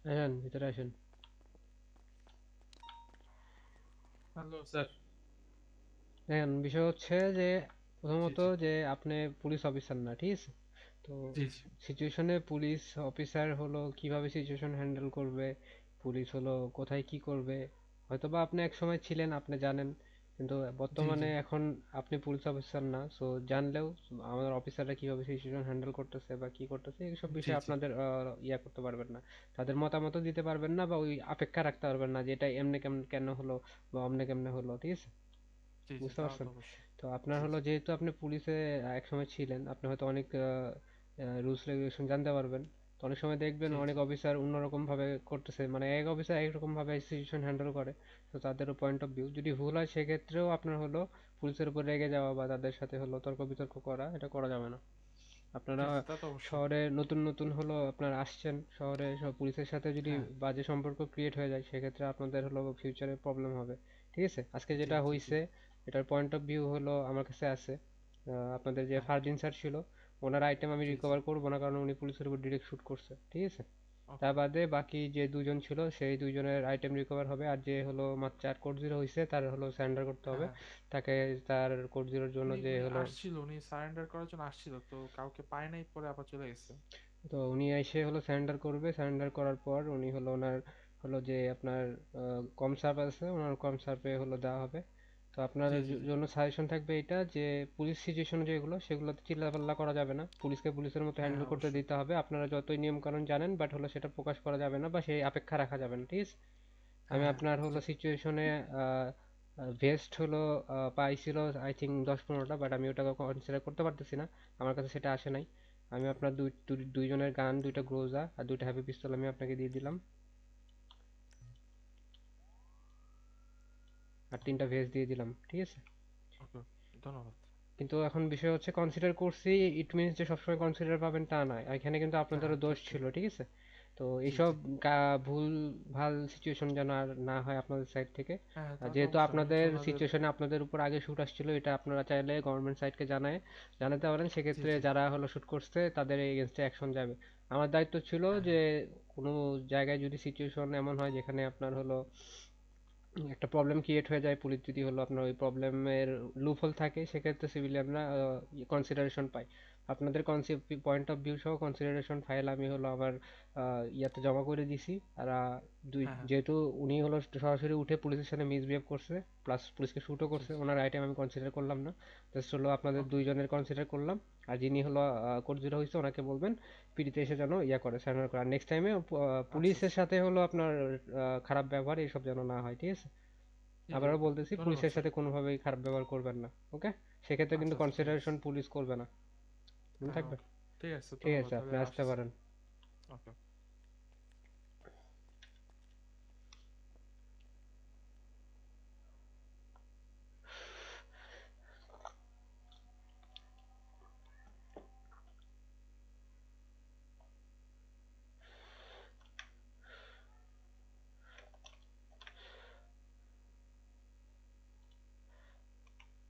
আসেন ভিতরে আসেন। Hello sir. দেখেন বিষয় হচ্ছে যে জি প্রথমত জি যে আপনি পুলিশ অফিসার না, ঠিক আছে? তো জি জি সিচুয়েশনে পুলিশ অফিসার হলো কিভাবে সিচুয়েশন হ্যান্ডেল করবে, পুলিশ হলো কোথায় কি করবে, হয়তোবা আপনি এক সময় ছিলেন, আপনি জানেন, কিন্তু জি জি বর্তমানে এখন আপনি পুলিশ অফিসার না, সো জানলেও আমাদের অফিসাররা কিভাবে সিচুয়েশন হ্যান্ডেল করতেছে বা কি করতেছে এইসব জি বিষয়ে জি আপনাদের ইয়া করতে পারবেন না, তাদের মতামতও দিতে পারবেন না বা ওই অপেক্ষা রাখতে পারবেন না যে এটা এমনি কেমন কেন হলো বা অমনে কেমনে হলো, ঠিক আছে? জি জি বুঝতে তা তো পারছেন? অবশ্যই। তো আপনার জি হলো জি যেহেতু আপনি পুলিশে একসময় ছিলেন, আপনি হয়তো অনেক রুলস রেগুলেশন জানতে পারবেন। তো অনেক সময় দেখবেন জি অনেক জি অফিসার অন্যরকম ভাবে করতেছে, মানে এক অফিসার একরকম ভাবে সিচুয়েশন হ্যান্ডেল করে। তো তাদেরও পয়েন্ট অফ ভিউ যদি ভুল হয় সেক্ষেত্রেও আপনার হলো পুলিশের উপর রেগে যাওয়া বা তাদের সাথে হলো তর্ক বিতর্ক করা, এটা করা যাবে না। আপনারা জি জি তা তো অবশ্যই। শহরে নতুন নতুন হলো আপনার আসছেন শহরে, সব পুলিশের সাথে যদি হ্যাঁ। বাজে সম্পর্ক ক্রিয়েট হয়ে যায় সেক্ষেত্রে আপনাদের হলো ফিউচারে প্রবলেম হবে, ঠিক আছে? আজকে জি যেটা জি জি হয়েছে এটার পয়েন্ট অফ ভিউ হলো আমার কাছে আছে। আপনাদের যে হ্যাঁ। ফারদিন স্যার ছিল, ওনার আইটেম আমি জি জি রিকভার করবো না কারণ উনি পুলিশের উপর ডিরেক্ট শুট করছে, ঠিক আছে? তা ওকে। বাদে বাকি যে দুজন ছিল সেই দুইজনের আইটেম রিকভার হবে, আর যে হলো মাত্র 4 কোড 0 হয়েছে তার হলো সারেন্ডার করতে হ্যাঁ হবে। হ্যাঁ। তাকে তার কোড 0-র জন্য উনি যে উনি হলো, আসছিল, উনি সারেন্ডার করার জন্য আসছিল, তো কাউকে পায় নাই, পরে আবার চলে গেছে। তো উনি এসে হলো সারেন্ডার করবে, সারেন্ডার করার পর উনি হলো ওনার হলো যে আপনার কম সার্ভ আছে ওনার কম সার্ভে হলো দেওয়া হবে। তো জি আপনাদের জি জি জন্য সাজেশন থাকবে এটা যে পুলিশ সিচুয়েশন যেগুলো সেগুলোতে চিল্লাপাল্লা করা যাবে না, পুলিশকে পুলিশের মতো হ্যাঁ হ্যান্ডেল হ্যাঁ করতে অবশ্যই। দিতে হবে, আপনারা যতই নিয়ম কানুন জানেন বাট হলো সেটা প্রকাশ করা যাবে না বা সেই অপেক্ষা রাখা যাবে না, ঠিক আছে? হ্যাঁ আমি হ্যাঁ আপনার হলো জি সিচুয়েশনে ভেস্ট হলো পাইছিল আই থিঙ্ক 10-15টা, বাট আমি ওটাকে কনসিডার করতে পারতেছি না, আমার কাছে সেটা আসে নাই। আমি আপনার দুইজনের গান, দুইটা গ্রোজা আর দুইটা হ্যাভি পিস্তল আমি আপনাকে দিয়ে দিলাম, আর 3টা ভেস্ট দিয়ে দিলাম, ঠিক আছে? ওকে। ধন্যবাদ। কিন্তু এখন বিষয় হচ্ছে কনসিডার করছি, ইট মিনস যে সবসময় কনসিডার পাবেন তা নয়, এখানে কিন্তু হ্যাঁ আপনাদেরও হ্যাঁ দোষ ঠিক ঠিক। ছিল, ঠিক আছে? তো জি এইসব জি ভুল ভাল সিচুয়েশন যেন আর না হয় আপনাদের সাইড থেকে। হ্যাঁ হ্যাঁ আর তা তো যেহেতু অবশ্যই, আমি হচ্ছে আপনাদের ওনাদের। সিচুয়েশনে আপনাদের উপর আগে শুট আসছিল, এটা আপনারা চাইলে গভর্নমেন্ট সাইডকে জানাতে পারেন, জি সেক্ষেত্রে জি যারা হলো শুট করছে তাদের এগেনস্টে অ্যাকশন যাবে। আমার দায়িত্ব ছিল হ্যাঁ যে কোনো জায়গায় যদি সিচুয়েশন এমন হয় যেখানে আপনার হলো একটা প্রবলেম ক্রিয়েট হয়ে যায়, পুলিশ যদি হলো আপনার ওই প্রবলেমের লুপহোল থাকে সেক্ষেত্রে সিভিলিয়ানরা কনসিডারেশন পায়। আপনাদের পয়েন্ট অফ ভিউ সহ কনসিডারেশন ফাইল আমি হলো আমার ইয়াতে জমা করে দিছি। আর হ্যাঁ হ্যাঁ যেহেতু উনি হলো সরাসরি উঠে পুলিশের সাথে মিসবিহেভ করছে প্লাস পুলিশকে শুটও জি করছে, জি ওনার আইটেম আমি কনসিডার করলাম না, জাস্ট হলো আপনাদের ওকে। দুইজনের কনসিডার করলাম। আর যিনি হলো কোড 0 হয়েছে ওনাকে বলবেন পিডিতে এসে যেন ইয়া করে সারেন্ডার করে, আর নেক্সট টাইমে আচ্ছা পুলিশের আচ্ছা। সাথে হলো আপনার খারাপ ব্যবহার এইসব যেন না হয়, ঠিক আছে? জি জি আবারও ওকে। বলতেছি ধন্যবাদ পুলিশের স্যার। সাথে কোনোভাবেই খারাপ ব্যবহার করবেন না, ওকে? সেক্ষেত্রে কিন্তু আচ্ছা আচ্ছা ঠিক আছে। কনসিডারেশন পুলিশ করবে না, মনে হ্যাঁ থাকবে। ওকে। ঠিক আছে, ঠিক ধন্যবাদ, আছে, তাহলে আপনি আসতে আসছি। পারেন। ওকে।